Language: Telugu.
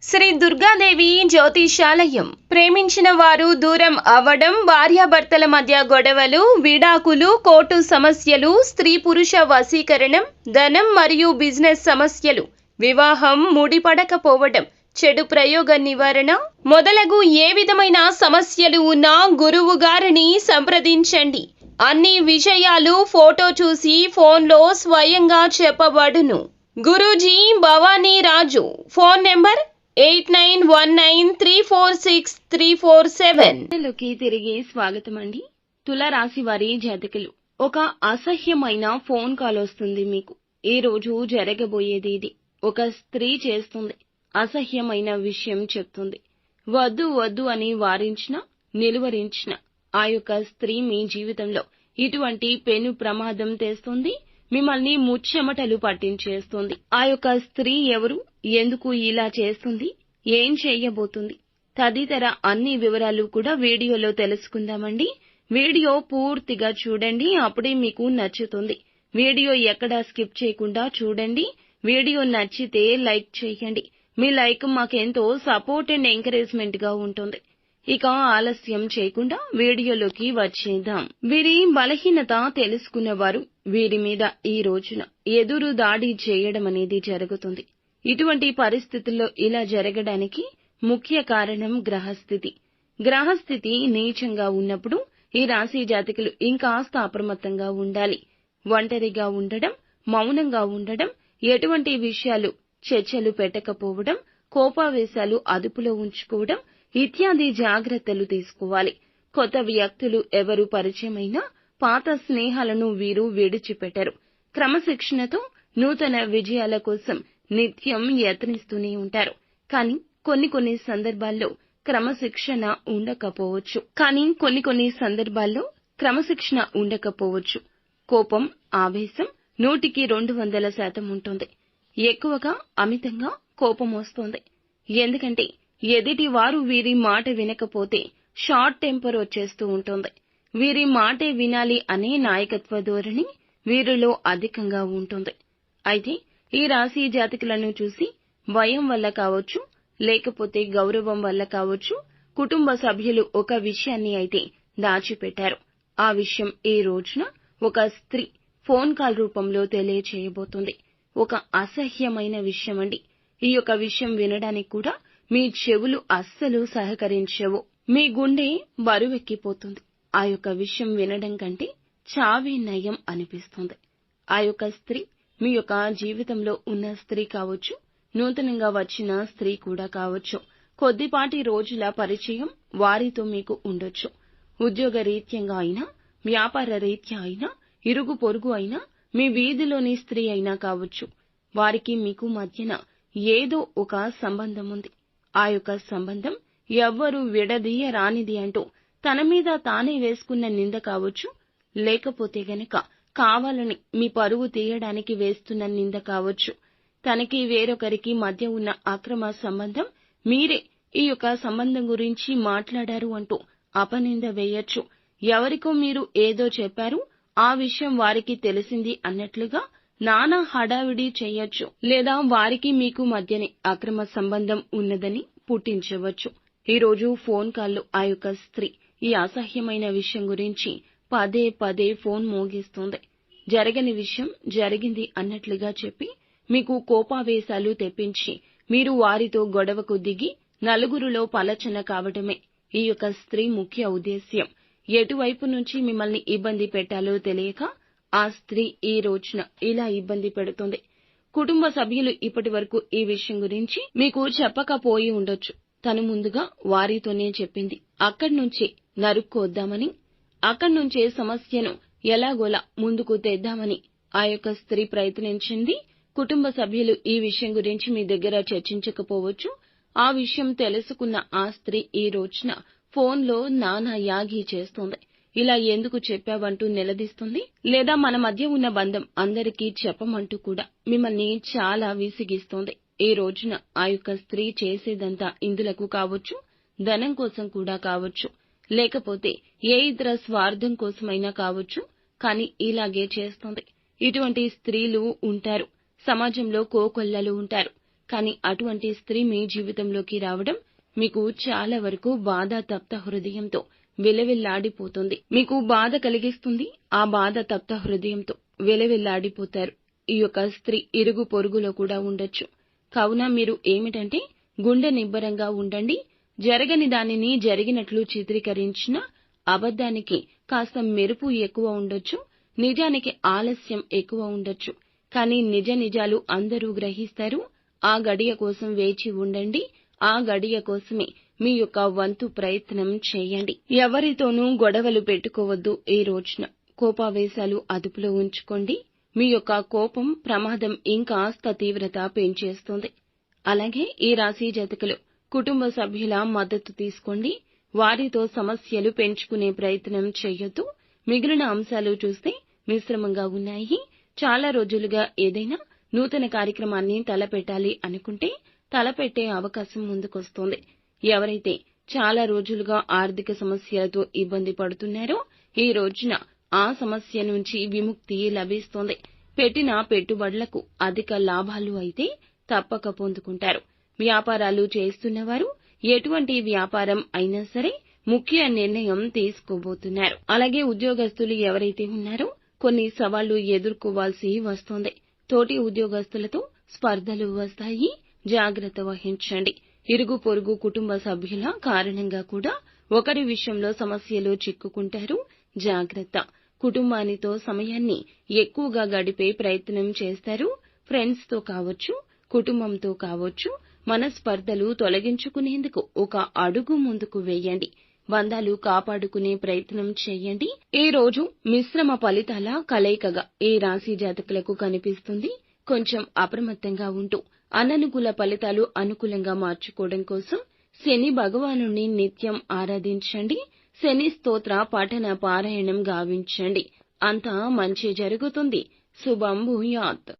శ్రీ దుర్గాదేవి జ్యోతిషాలయం. ప్రేమించిన వారు దూరం అవ్వడం, భార్యాభర్తల మధ్య గొడవలు, విడాకులు, కోర్టు సమస్యలు, స్త్రీ పురుష వశీకరణం, ధనం మరియు బిజినెస్ సమస్యలు, వివాహం ముడిపడకపోవడం, చెడు ప్రయోగ నివారణ మొదలగు ఏ విధమైన సమస్యలు ఉన్నా గురువు గారిని సంప్రదించండి. అన్ని విషయాలు ఫోటో చూసి ఫోన్లో స్వయంగా చెప్పబడును. గురూజీ భవానీ రాజు. Phone number 8919346347. లోకి తిరిగి స్వాగతం అండి. తులారాశి వారి జాతకులు, ఒక అసహ్యమైన ఫోన్ కాల్ వస్తుంది మీకు. ఈ రోజు జరగబోయేది ఇది. ఒక స్త్రీ చేస్తుంది, అసహ్యమైన విషయం చెప్తుంది. వద్దు వద్దు అని వారించిన, నిలువరించిన ఆ యొక్క స్త్రీ మీ జీవితంలో ఇటువంటి పెను ప్రమాదం తెస్తుంది. మిమ్మల్ని ముచ్చెమటలు పట్టించేస్తుంది. ఆ యొక్క స్త్రీ ఎవరు, ఎందుకు ఇలా చేస్తుంది, ఏం చేయబోతుంది తదితర అన్ని వివరాలు కూడా వీడియోలో తెలుసుకుందామండి. వీడియో పూర్తిగా చూడండి, అప్పుడే మీకు నచ్చుతుంది. వీడియో ఎక్కడా స్కిప్ చేయకుండా చూడండి. వీడియో నచ్చితే లైక్ చేయండి. మీ లైక్ మాకెంతో సపోర్ట్ అండ్ ఎంకరేజ్మెంట్ గా ఉంటుంది. ఇక ఆలస్యం చేయకుండా వీడియోలోకి వచ్చేద్దాం. వీరి బలహీనత తెలుసుకున్నవారు వీరి మీద ఈ రోజున ఎదురు దాడి చేయడం అనేది జరుగుతుంది. ఇటువంటి పరిస్థితుల్లో ఇలా జరగడానికి ముఖ్య కారణం గ్రహస్థితి. గ్రహస్థితి నీచంగా ఉన్నప్పుడు ఈ రాశి జాతకులు ఇంకాస్త అప్రమత్తంగా ఉండాలి. ఒంటరిగా ఉండడం, మౌనంగా ఉండడం, ఎటువంటి విషయాలు చర్చలు పెట్టకపోవడం, కోపావేశాలు అదుపులో ఉంచుకోవడం ఇత్యాది జాగ్రత్తలు తీసుకోవాలి. కొత్త వ్యక్తులు ఎవరు పరిచయమైనా పాత స్నేహాలను వీరు విడిచిపెట్టరు. క్రమశిక్షణతో నూతన విజయాల కోసం నిత్యం యత్నిస్తూనే ఉంటారు. కానీ కొన్ని సందర్భాల్లో క్రమశిక్షణ ఉండకపోవచ్చు. కోపం, ఆవేశం 100కి 200% ఉంటుంది. ఎక్కువగా అమితంగా కోపం వస్తుంది. ఎందుకంటే ఎదుటి వారు వీరి మాట వినకపోతే షార్ట్ టెంపర్ వచ్చేస్తూ ఉంటుంది. వీరి మాటే వినాలి అనే నాయకత్వ ధోరణి వీరిలో అధికంగా ఉంటుంది. అయితే ఈ రాశి జాతకులను చూసి భయం వల్ల కావచ్చు, లేకపోతే గౌరవం వల్ల కావచ్చు, కుటుంబ సభ్యులు ఒక విషయాన్ని అయితే దాచిపెట్టారు. ఆ విషయం ఈ రోజున ఒక స్త్రీ ఫోన్ కాల్ రూపంలో తెలియచేయబోతుంది. ఒక అసహ్యమైన విషయం అండి. ఈ యొక్క విషయం వినడానికి కూడా మీ చెవులు అస్సలు సహకరించవు. మీ గుండె బరువెక్కిపోతుంది. ఆ యొక్క విషయం వినడం కంటే చావే నయం అనిపిస్తుంది. ఆ యొక్క స్త్రీ మీ యొక్క జీవితంలో ఉన్న స్త్రీ కావచ్చు, నూతనంగా వచ్చిన స్త్రీ కూడా కావచ్చు. కొద్దిపాటి రోజుల పరిచయం వారితో మీకు ఉండొచ్చు. ఉద్యోగ రీత్యంగా అయినా, వ్యాపార రీత్యా అయినా, ఇరుగు పొరుగు అయినా, మీ వీధిలోని స్త్రీ అయినా కావచ్చు. వారికి మీకు మధ్యన ఏదో ఒక సంబంధం ఉంది. ఆ యొక్క సంబంధం ఎవ్వరూ విడదీయరానిది అంటూ తన మీద తానే వేసుకున్న నింద కావచ్చు, లేకపోతే గనక కావాలని మీ పరువు తీయడానికి వేస్తున్న నింద కావచ్చు. తనకి వేరొకరికి మధ్య ఉన్న అక్రమ సంబంధం, మీరే ఈ యొక్క సంబంధం గురించి మాట్లాడారు అంటూ అపనింద వేయొచ్చు. ఎవరికో మీరు ఏదో చెప్పారు, ఆ విషయం వారికి తెలిసింది అన్నట్లుగా నానా హడావిడి చేయొచ్చు. లేదా వారికి మీకు మధ్యనే అక్రమ సంబంధం ఉన్నదని పుట్టించవచ్చు. ఈ రోజు ఫోన్ కాల్లో ఆ యొక్క స్త్రీ ఈ అసహ్యమైన విషయం గురించి పదే పదే ఫోన్ మోగిస్తుంది. జరగని విషయం జరిగింది అన్నట్లుగా చెప్పి మీకు కోపావేశాలు తెప్పించి మీరు వారితో గొడవకు దిగి నలుగురిలో పలచన కావడమే ఈ యొక్క స్త్రీ ముఖ్య ఉద్దేశ్యం. ఎటువైపు నుంచి మిమ్మల్ని ఇబ్బంది పెట్టాలో తెలియక ఆ స్త్రీ ఈ రోజున ఇలా ఇబ్బంది పెడుతుంది. కుటుంబ సభ్యులు ఇప్పటి వరకు ఈ విషయం గురించి మీకు చెప్పకపోయి ఉండొచ్చు. తను ముందుగా వారితోనే చెప్పింది. అక్కడి నుంచే నరుక్కొద్దామని, అక్కడి నుంచే సమస్యను ఎలాగోలా ముందుకు తెద్దామని ఆ యొక్క స్త్రీ ప్రయత్నించింది. కుటుంబ సభ్యులు ఈ విషయం గురించి మీ దగ్గర చర్చించకపోవచ్చు. ఆ విషయం తెలుసుకున్న ఆ స్త్రీ ఈ రోజున ఫోన్లో నానా యాగి చేస్తుంది. ఇలా ఎందుకు చెప్పావంటూ నిలదీస్తుంది. లేదా మన మధ్య ఉన్న బంధం అందరికీ చెప్పమంటూ కూడా మిమ్మల్ని చాలా విసిగిస్తోంది. ఈ రోజున ఆ యొక్క స్త్రీ చేసేదంతా ఇందులకు కావచ్చు, ధనం కోసం కూడా కావచ్చు, లేకపోతే ఏ ఇతర స్వార్థం కోసమైనా కావచ్చు. కానీ ఇలాగే చేస్తుంది. ఇటువంటి స్త్రీలు ఉంటారు. సమాజంలో కోకొల్లలు ఉంటారు. కానీ అటువంటి స్త్రీ మీ జీవితంలోకి రావడం మీకు చాలా వరకు బాధ తప్త హృదయంతో విలవిల్లాడిపోతుంది. మీకు బాధ కలిగిస్తుంది. ఆ బాధ తప్త హృదయంతో విలవిల్లాడిపోతారు. ఈ యొక్క స్త్రీ ఇరుగు పొరుగులో కూడా ఉండొచ్చు. కావున మీరు ఏమిటంటే గుండె నిబ్బరంగా ఉండండి. జరగని దానిని జరిగినట్లు చిత్రీకరించిన అబద్ధానికి కాస్త మెరుపు ఎక్కువ ఉండొచ్చు. నిజానికి ఆలస్యం ఎక్కువ ఉండొచ్చు. కానీ నిజ నిజాలు అందరూ గ్రహిస్తారు. ఆ గడియ కోసం వేచి ఉండండి. ఆ గడియ కోసమే మీ యొక్క వంతు ప్రయత్నం చేయండి. ఎవరితోనూ గొడవలు పెట్టుకోవద్దు. ఈ రోజున కోపావేశాలు అదుపులో ఉంచుకోండి. మీ యొక్క కోపం ప్రమాదం ఇంకాస్త తీవ్రత పెంచేస్తుంది. అలాగే ఈ రాశి జాతకులు కుటుంబ సభ్యుల మద్దతు తీసుకోండి. వారితో సమస్యలు పెంచుకునే ప్రయత్నం చేయొద్దు. మిగిలిన అంశాలు చూస్తే మిశ్రమంగా ఉన్నాయి. చాలా రోజులుగా ఏదైనా నూతన కార్యక్రమాన్ని తలపెట్టాలి అనుకుంటే తలపెట్టే అవకాశం ముందుకొస్తోంది. ఎవరైతే చాలా రోజులుగా ఆర్థిక సమస్యలతో ఇబ్బంది పడుతున్నారో ఈ రోజున ఆ సమస్య నుంచి విముక్తి లభిస్తోంది. పెట్టిన పెట్టుబడులకు అధిక లాభాలు అయితే తప్పక పొందుకుంటారు. వ్యాపారాలు చేస్తున్నవారు ఎటువంటి వ్యాపారం అయినా సరే ముఖ్య నిర్ణయం తీసుకోబోతున్నారు. అలాగే ఉద్యోగస్తులు ఎవరైతే ఉన్నారో కొన్ని సవాళ్లు ఎదుర్కోవాల్సి వస్తోంది. తోటి ఉద్యోగస్తులతో స్పర్ధలు వస్తాయి. జాగ్రత్త వహించండి. ఇరుగు పొరుగు కుటుంబ సభ్యుల కారణంగా కూడా ఒకరి విషయంలో సమస్యలు చిక్కుకుంటారు. జాగ్రత్త. కుటుంబానితో సమయాన్ని ఎక్కువగా గడిపే ప్రయత్నం చేస్తారు. ఫ్రెండ్స్ తో కావచ్చు, కుటుంబంతో కావచ్చు, మనస్పర్ధలు తొలగించుకునేందుకు ఒక అడుగు ముందుకు వేయండి. బంధాలు కాపాడుకునే ప్రయత్నం చేయండి. ఈ రోజు మిశ్రమ ఫలితాల కలయికగా ఈ రాశి జాతకులకు కనిపిస్తుంది. కొంచెం అప్రమత్తంగా ఉంటూ అననుకూల ఫలితాలు అనుకూలంగా మార్చుకోవడం కోసం శని భగవానుణ్ణి నిత్యం ఆరాధించండి. శని స్తోత్ర పఠన పారాయణం గావించండి. అంతా మంచి జరుగుతుంది. శుభం భూయాత్.